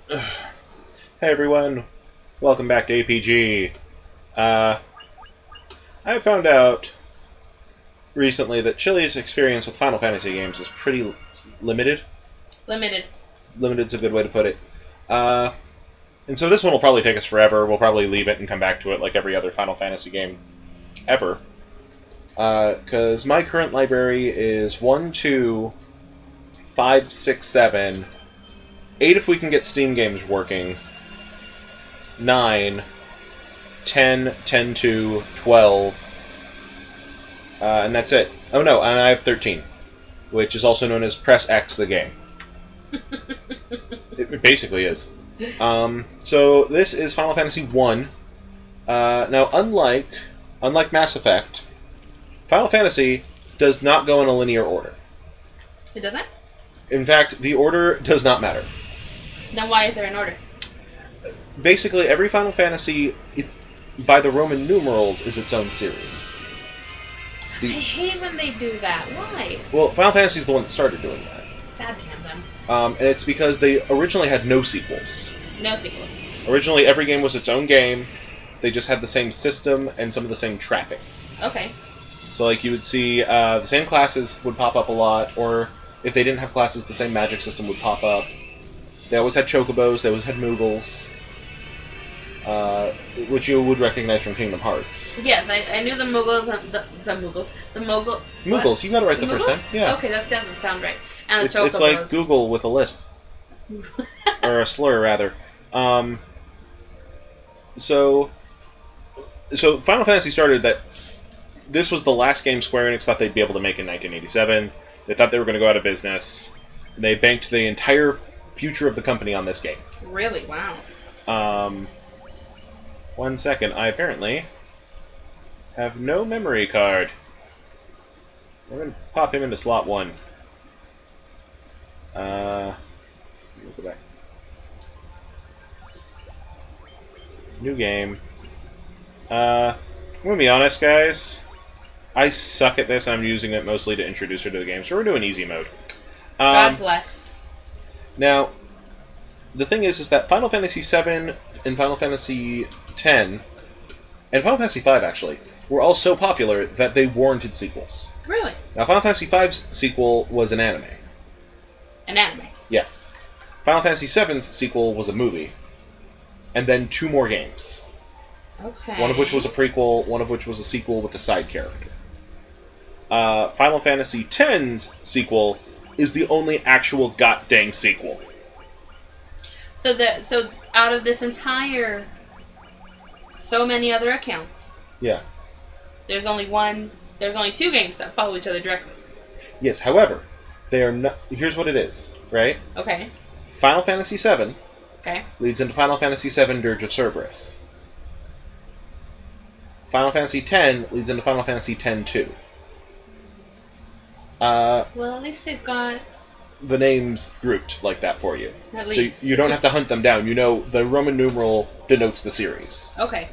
Hey everyone, welcome back to APG. I found out recently that Chili's experience with Final Fantasy games is pretty limited. Limited. Limited's a good way to put it. And so this one will probably take us forever. We'll probably leave it and come back to it like every other Final Fantasy game ever. Because my current library is 1, 2, 5, 6, 7, 8 if we can get Steam games working, 9, 10, 10 to 12, and that's it. Oh no, and I have 13, which is also known as Press X the game. It basically is. So this is Final Fantasy 1. Now, unlike Mass Effect, Final Fantasy does not go in a linear order. It doesn't? In fact, the order does not matter. Then why is there an order? Basically, every Final Fantasy, by the Roman numerals, is its own series. I hate when they do that. Why? Well, Final Fantasy is the one that started doing that. God damn them. And it's because they originally had no sequels. No sequels. Originally, every game was its own game. They just had the same system and some of the same trappings. Okay. So, like, you would see the same classes would pop up a lot, or if they didn't have classes, the same magic system would pop up. They always had chocobos, they always had Moogles, which you would recognize from Kingdom Hearts. Yes, I knew the Moogles and the Moogles. The Moogle... Moogles, what? you got it right the Moogles? first time. Yeah. Okay, that doesn't sound right. And the Chocobos. It's like Google with a lisp. Or a slur, rather. So Final Fantasy started that this was the last game Square Enix thought they'd be able to make in 1987. They thought they were going to go out of business. They banked the entire future of the company on this game. Really? Wow. 1 second. I apparently have no memory card. We're going to pop him into slot 1. We'll go back. New game. I'm going to be honest, guys. I suck at this. I'm using it mostly to introduce her to the game, so we're doing easy mode. God bless. Now, the thing is that Final Fantasy VII and Final Fantasy X, and Final Fantasy V, actually, were all so popular that they warranted sequels. Really? Now, Final Fantasy V's sequel was an anime. An anime? Yes. Final Fantasy VII's sequel was a movie. And then 2 more games. Okay. One of which was a prequel, one of which was a sequel with a side character. Final Fantasy X's sequel is the only actual god-dang sequel. So out of this entire... so many other accounts... Yeah. There's only 2 games that follow each other directly. Yes, however, they are not... Here's what it is, right? Okay. Final Fantasy VII Okay. leads into Final Fantasy VII Dirge of Cerberus. Final Fantasy X leads into Final Fantasy X-2. Well, at least they've got... the names grouped like that for you. At so least. You don't have to hunt them down. You know the Roman numeral denotes the series. Okay.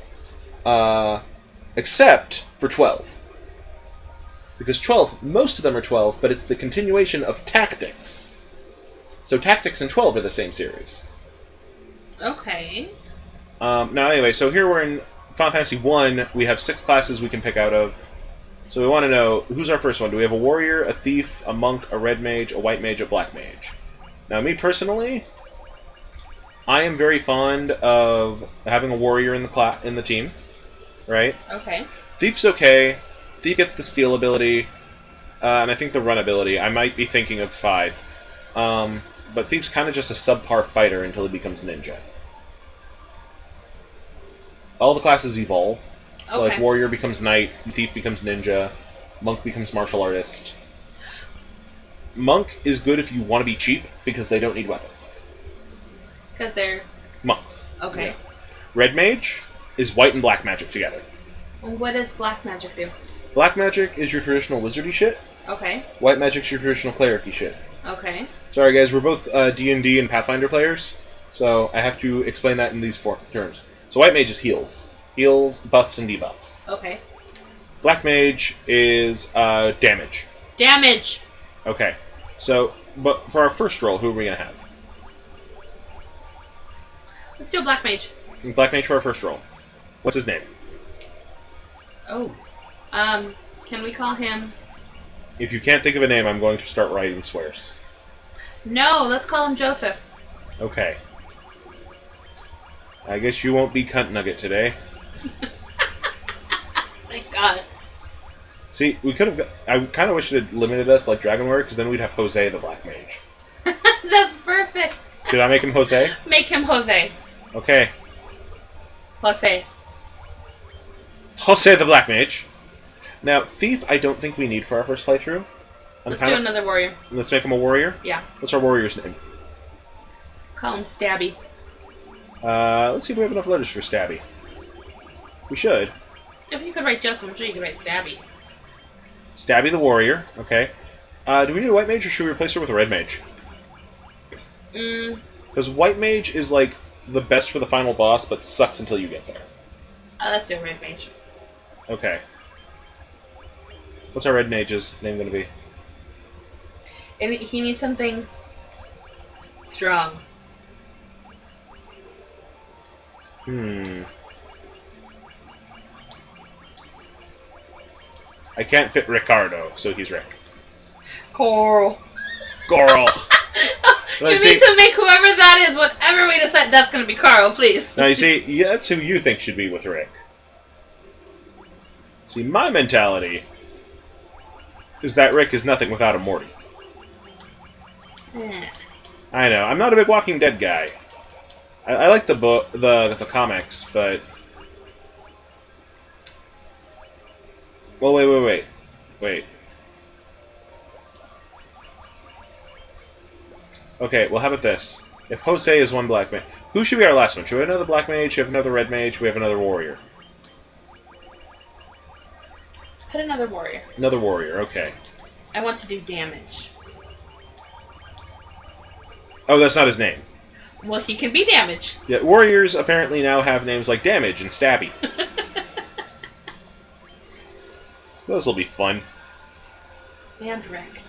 Except for 12. Because 12, most of them are 12, but it's the continuation of Tactics. So Tactics and 12 are the same series. Okay. Now anyway, so here we're in Final Fantasy 1. We have 6 classes we can pick out of. So we want to know, who's our first one? Do we have a warrior, a thief, a monk, a red mage, a white mage, a black mage? Now, me personally, I am very fond of having a warrior in the team, right? Okay. Thief's okay. Thief gets the steal ability, and I think the run ability. I might be thinking of 5. But Thief's kind of just a subpar fighter until he becomes ninja. All the classes evolve. So, Okay. like, warrior becomes knight, thief becomes ninja, monk becomes martial artist. Monk is good if you want to be cheap, because they don't need weapons. Because they're... Monks. Okay. Yeah. Red mage is white and black magic together. What does black magic do? Black magic is your traditional wizardy shit. Okay. White magic's your traditional cleric-y shit. Okay. Sorry guys, we're both D&D and Pathfinder players, so I have to explain that in these 4 terms. So white mage is heals. Heals, buffs, and debuffs. Okay. Black mage is damage. Damage! Okay. So, but for our first roll, who are we going to have? Let's do a black mage. Black mage for our first roll. What's his name? Oh. Can we call him... If you can't think of a name, I'm going to start writing swears. No, let's call him Joseph. Okay. I guess you won't be Cunt Nugget today. Thank God. See, we could have... I kind of wish it had limited us like Dragon Warrior, because then we'd have Jose the Black Mage. That's perfect. Should I make him Jose? Make him Jose. Okay. Jose. Jose the Black Mage. Now, Thief I don't think we need for our first playthrough. Let's do another warrior. Let's make him a warrior? Yeah. What's our warrior's name? Call him Stabby. Let's see if we have enough letters for Stabby. We should. If you could write Joseph, I'm sure you could write Stabby. Stabby the warrior. Okay. Do we need a white mage, or should we replace her with a red mage? Because white mage is, like, the best for the final boss, but sucks until you get there. Let's do a red mage. Okay. What's our red mage's name going to be? And he needs something strong. I can't fit Ricardo, so he's Rick. Coral. Coral. You need to make whoever that is, whatever we decide, that's going to be Carl, please. Now, you see, yeah, that's who you think should be with Rick. See, my mentality is that Rick is nothing without a Morty. I know, I'm not a big Walking Dead guy. I like the book, the comics, but... Well, wait. Okay, well, how about this? If Jose is one black mage, who should be our last one? Should we have another black mage? Should we have another red mage? Should we have another warrior? Put another warrior. Another warrior, okay. I want to do damage. Oh, that's not his name. Well, he can be damage. Yeah, warriors apparently now have names like Damage and Stabby. Those will be fun. And Rick.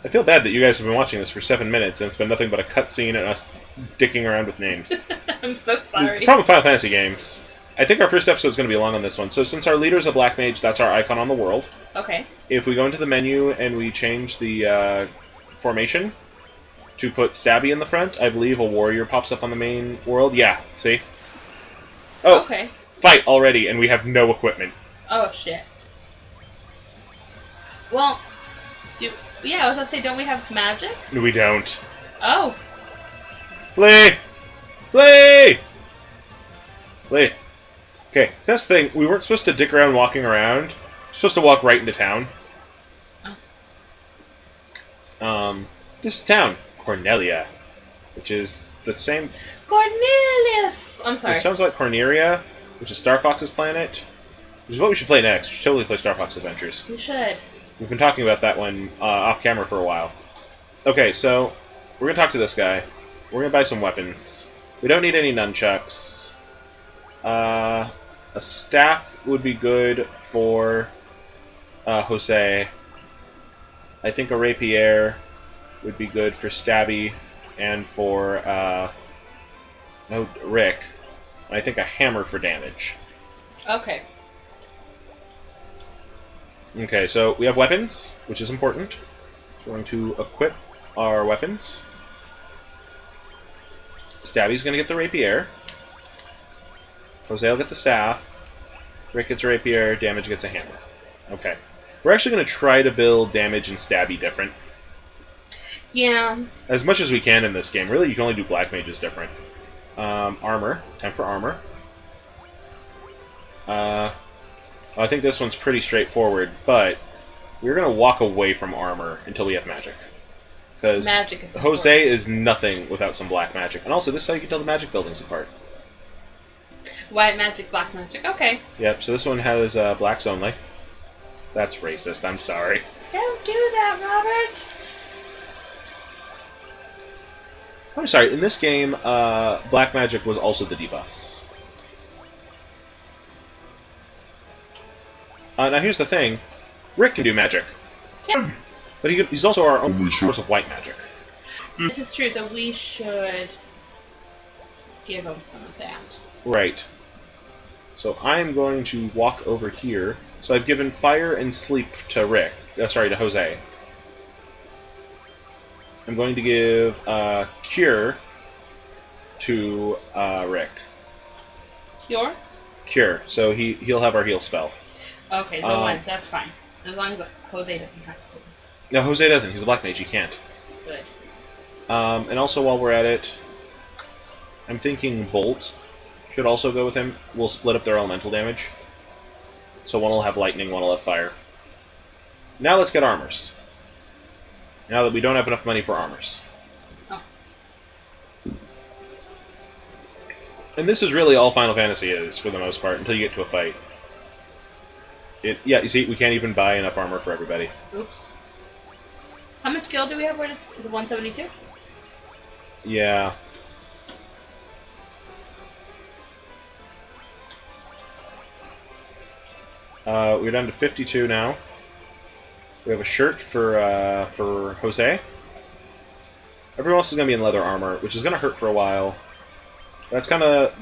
I feel bad that you guys have been watching this for 7 minutes and it's been nothing but a cutscene and us dicking around with names. I'm so sorry. It's the problem with Final Fantasy games. I think our first episode is going to be long on this one. So since our leader is a black mage, that's our icon on the world. Okay. If we go into the menu and we change the formation to put Stabby in the front, I believe a warrior pops up on the main world. Yeah, see? Oh, okay. Fight already, and we have no equipment. Oh, shit. Well, I was going to say, don't we have magic? No, we don't. Oh. Flee! Flee! Flee. Okay, that's the thing. We weren't supposed to dick around walking around. We're supposed to walk right into town. Oh. This is town. Cornelia. Which is the same... Cornelius! I'm sorry. It sounds like Corneria, which is Star Fox's planet. Which is what we should play next. We should totally play Star Fox Adventures. We should. We've been talking about that one off camera for a while. Okay, so we're going to talk to this guy. We're going to buy some weapons. We don't need any nunchucks. A staff would be good for Jose. I think a rapier would be good for Stabby and for Rick. And I think a hammer for damage. Okay. Okay, so we have weapons, which is important. So we're going to equip our weapons. Stabby's going to get the rapier. Jose will get the staff. Rick gets a rapier. Damage gets a hammer. Okay. We're actually going to try to build Damage and Stabby different. Yeah. As much as we can in this game. Really, you can only do Black Mages different. Armor. Time for armor. I think this one's pretty straightforward, but we're going to walk away from armor until we have magic. Because Jose is nothing without some black magic. And also, this is how you can tell the magic buildings apart. White magic, black magic. Okay. Yep, so this one has blacks only. That's racist, I'm sorry. Don't do that, Robert! I'm sorry, in this game, black magic was also the debuffs. Now here's the thing. Rick can do magic. Yeah. But he's also our only source of white magic. This is true, so we should give him some of that. Right. So I'm going to walk over here. So I've given fire and sleep to Rick. Sorry, to Jose. I'm going to give cure to Rick. Cure? Cure. So he'll have our heal spell. Okay, the one. That's fine. As long as Jose doesn't have to. No, Jose doesn't. He's a black mage. He can't. Good. And also, while we're at it, I'm thinking Bolt should also go with him. We'll split up their elemental damage. So one will have lightning, one will have fire. Now let's get armors. Now that we don't have enough money for armors. Oh. And this is really all Final Fantasy is, for the most part, until you get to a fight. Yeah, you see, we can't even buy enough armor for everybody. Oops. How much gil do we have? Where is it 172? Yeah. We're down to 52 now. We have a shirt for Jose. Everyone else is going to be in leather armor, which is going to hurt for a while. That's kind of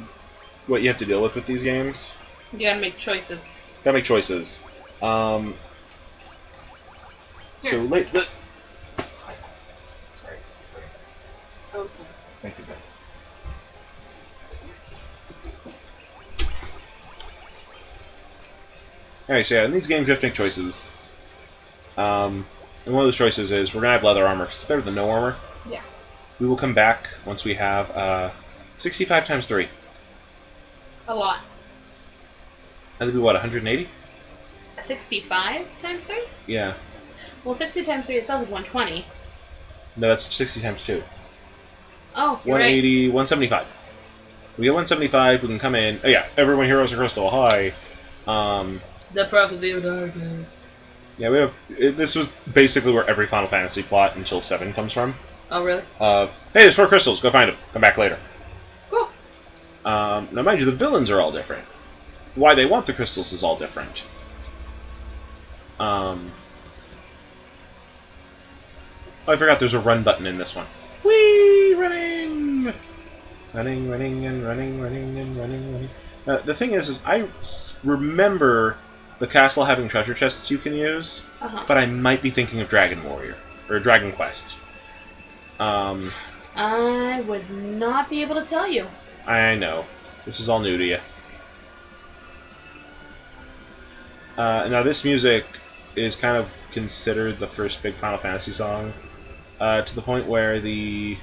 what you have to deal with these games. You gotta make choices. Gotta make choices. So late. Sorry. Oh, sorry. Thank you, Ben. Alright, so yeah, in these games you have to make choices. And one of those choices is we're going to have leather armor, because it's better than no armor. Yeah. We will come back once we have 65 times 3. A lot. That'd be what, 180? 65 times 3? Yeah. Well, 60 times 3 itself is 120. No, that's 60 times 2. Oh, you're 180, right. 175. We get 175, we can come in. Oh yeah, everyone heroes a crystal. Hi. The Prophecy of Darkness. Yeah, we have. This was basically where every Final Fantasy plot until 7 comes from. Oh, really? Hey, there's 4 crystals. Go find them. Come back later. Cool. Now, mind you, the villains are all different. Why they want the crystals is all different. Oh, I forgot there's a run button in this one. Whee! Running! Running, running, and running, running, and running, running. The thing is I remember the castle having treasure chests you can use, but I might be thinking of Dragon Warrior, or Dragon Quest. I would not be able to tell you. I know. This is all new to you. Now this music is kind of considered the first big Final Fantasy song, to the point where the...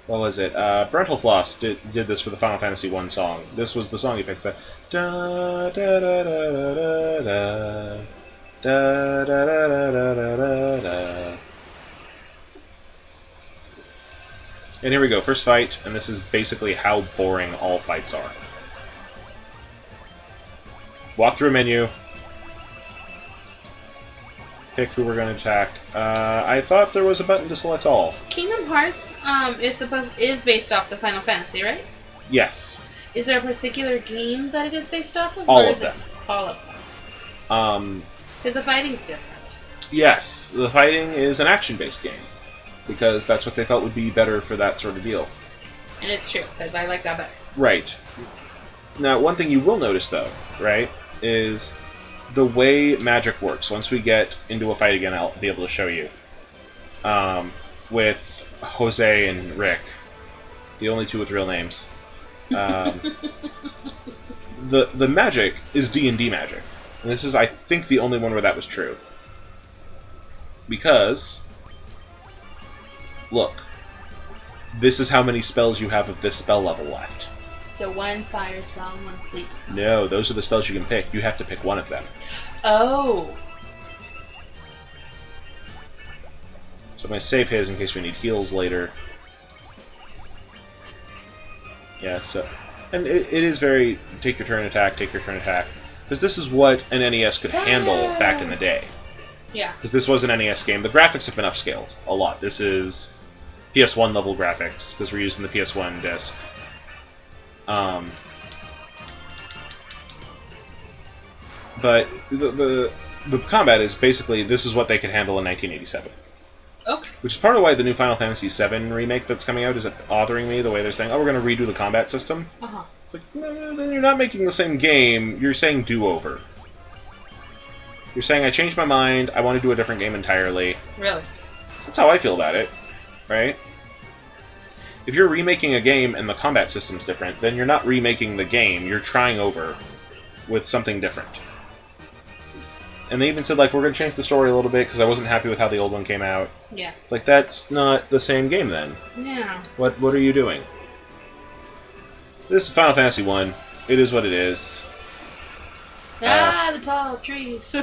What was it? Brentalfloss did this for the Final Fantasy 1 song. This was the song he picked. The da da da da da da da da da da da da. And here we go, first fight, and this is basically how boring all fights are. Walk through a menu. Pick who we're going to attack. I thought there was a button to select all. Kingdom Hearts is based off the Final Fantasy, right? Yes. Is there a particular game that it is based off of? All of them. All of them. Because the fighting's different. Yes, the fighting is an action-based game, because that's what they felt would be better for that sort of deal. And it's true, because I like that better. Right. Now, one thing you will notice, though, right, is the way magic works. Once we get into a fight again, I'll be able to show you. With Jose and Rick, the only two with real names. The magic is D&D magic. And this is, I think, the only one where that was true. Because, look, this is how many spells you have of this spell level left. So one fire spell and one sleep spell. No, those are the spells you can pick. You have to pick one of them. Oh. So I'm going to save his in case we need heals later. Yeah, so... And it is very... Take your turn, attack, take your turn, attack. Because this is what an NES could handle back in the day. Yeah. Because this was an NES game. The graphics have been upscaled a lot. This is PS1 level graphics, because we're using the PS1 disc. But the combat is basically, this is what they could handle in 1987. Okay. Which is part of why the new Final Fantasy VII remake that's coming out is bothering me, the way they're saying, oh, we're going to redo the combat system. Uh-huh. It's like, no, then you're not making the same game, you're saying do-over. You're saying, I changed my mind, I want to do a different game entirely. Really? That's how I feel about it, right? If you're remaking a game and the combat system's different, then you're not remaking the game, you're trying over with something different. And they even said, like, we're going to change the story a little bit because I wasn't happy with how the old one came out. Yeah. It's like, that's not the same game then. Yeah. What are you doing? This is Final Fantasy 1. It is what it is. The tall trees.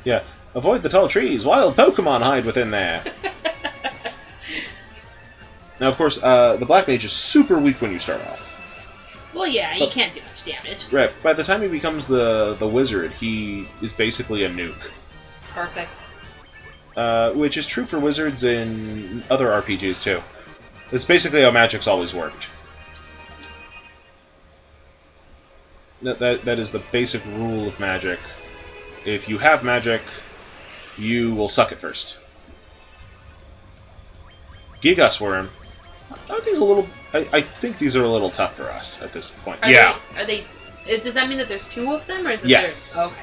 Yeah. Avoid the tall trees. Wild Pokemon hide within there. Now, of course, the Black Mage is super weak when you start off. Well, yeah, you can't do much damage. Right. By the time he becomes the wizard, he is basically a nuke. Perfect. Which is true for wizards in other RPGs, too. It's basically how magic's always worked. That is the basic rule of magic. If you have magic, you will suck at first. Giga Swarm. I think these are a little tough for us at this point. Are they? Does that mean that there's two of them, or is it? Yes. Okay.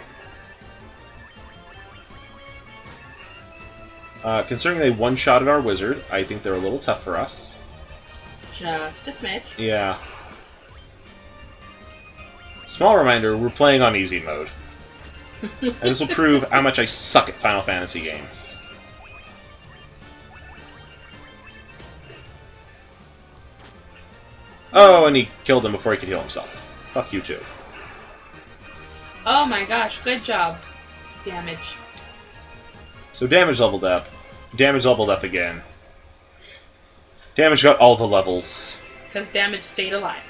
Considering they one-shotted our wizard, I think they're a little tough for us. Just a smidge. Yeah. Small reminder, we're playing on easy mode. And this will prove how much I suck at Final Fantasy games. Oh, and he killed him before he could heal himself. Fuck you too. Oh my gosh, good job. Damage. So damage leveled up. Damage leveled up again. Damage got all the levels. Because damage stayed alive.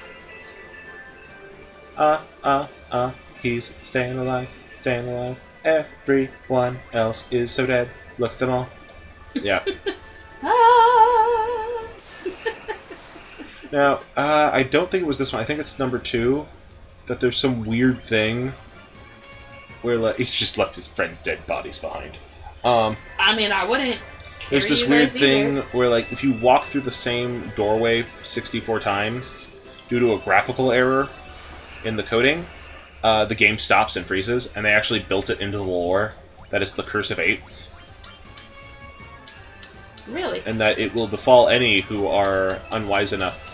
He's staying alive, staying alive. Everyone else is so dead. Look at them all. Yeah. Now, I don't think it was this one. I think it's number 2. That there's some weird thing where like, he just left his friends' dead bodies behind. I mean, I wouldn't. There's this weird thing where, like, if you walk through the same doorway 64 times due to a graphical error in the coding, the game stops and freezes, and they actually built it into the lore that it's the Curse of Eights. Really? And that it will befall any who are unwise enough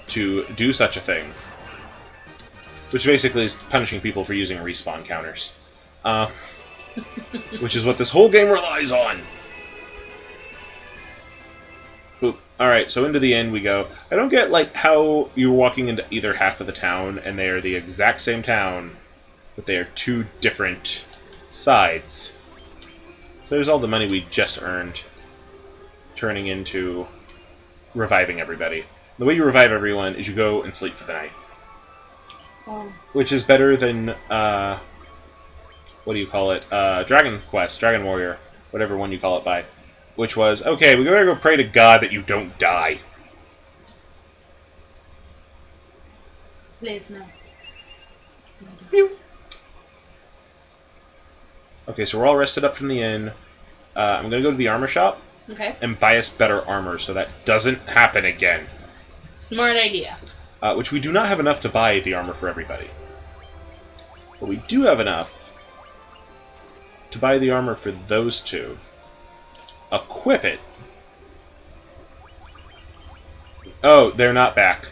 to do such a thing. Which basically is punishing people for using respawn counters. Which is what this whole game relies on! Boop. Alright, so into the end we go. I don't get, like, how you're walking into either half of the town, and they are the exact same town, but they are two different sides. So there's all the money we just earned, turning into reviving everybody. The way you revive everyone is you go and sleep for the night. Oh. Which is better than, what do you call it? Dragon Quest, Dragon Warrior, whatever one you call it by. Which was, okay, we gotta go pray to God that you don't die. Please, no. Pew. Okay, so we're all rested up from the inn. I'm gonna go to the armor shop. Okay. And buy us better armor so that doesn't happen again. Smart idea. Which we do not have enough to buy the armor for everybody. But we do have enough to buy the armor for those two. Equip it. Oh, they're not back.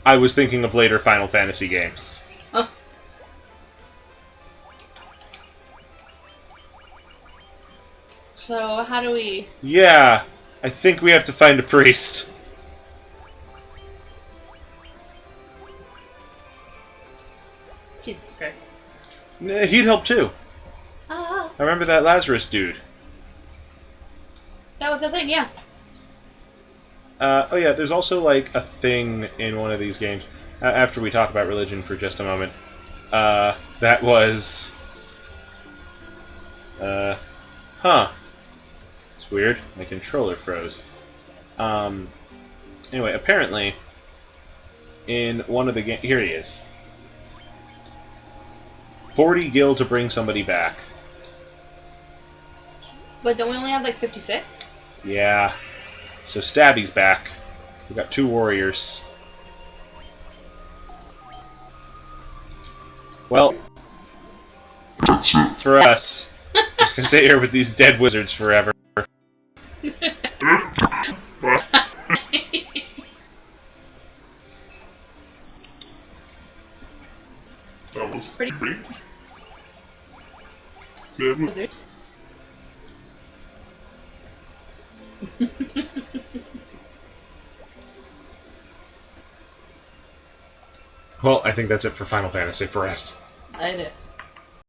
I was thinking of later Final Fantasy games. Huh. So, how do we... Yeah, I think we have to find a priest. Jesus Christ. He'd help too. Ah. I remember that Lazarus dude. That was the thing, yeah. Oh yeah, there's also like a thing in one of these games, after we talk about religion for just a moment, that was... Huh. It's weird. My controller froze. Anyway, apparently, in one of the games... Here he is. 40 gil to bring somebody back. But don't we only have like 56? Yeah. So Stabby's back. We got 2 warriors. Well, for us, I'm just gonna sit here with these dead wizards forever. Pretty wizards. Well, I think that's it for Final Fantasy for us. It is.